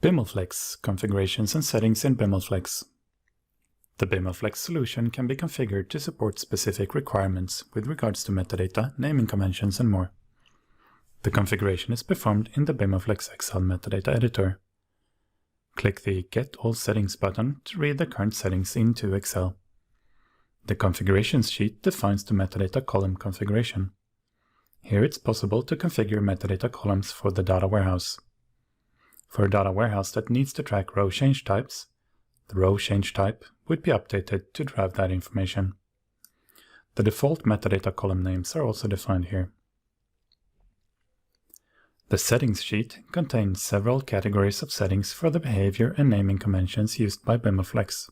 BimlFlex configurations and settings in BimlFlex. The BimlFlex solution can be configured to support specific requirements with regards to metadata, naming conventions, and more. The configuration is performed in the BimlFlex Excel metadata editor. Click the Get All Settings button to read the current settings into Excel. The configurations sheet defines the metadata column configuration. Here it's possible to configure metadata columns for the data warehouse. For a data warehouse that needs to track row change types, the row change type would be updated to drive that information. The default metadata column names are also defined here. The settings sheet contains several categories of settings for the behavior and naming conventions used by BimlFlex.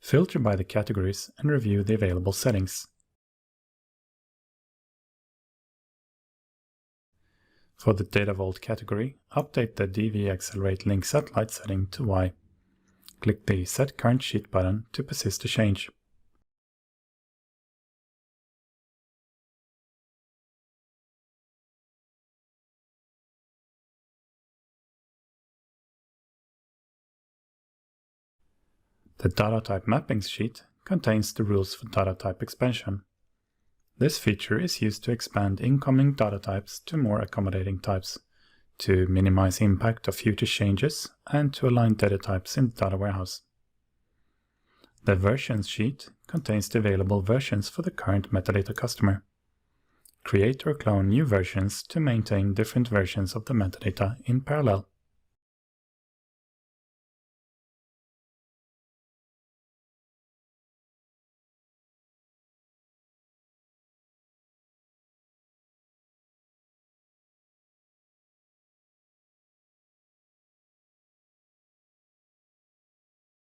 Filter by the categories and review the available settings. For the Data Vault category, update the DV Accelerate Link Satellite setting to Y. Click the Set Current Sheet button to persist the change. The Data Type Mappings sheet contains the rules for data type expansion. This feature is used to expand incoming data types to more accommodating types, to minimize impact of future changes, and to align data types in the data warehouse. The Versions sheet contains the available versions for the current metadata customer. Create or clone new versions to maintain different versions of the metadata in parallel.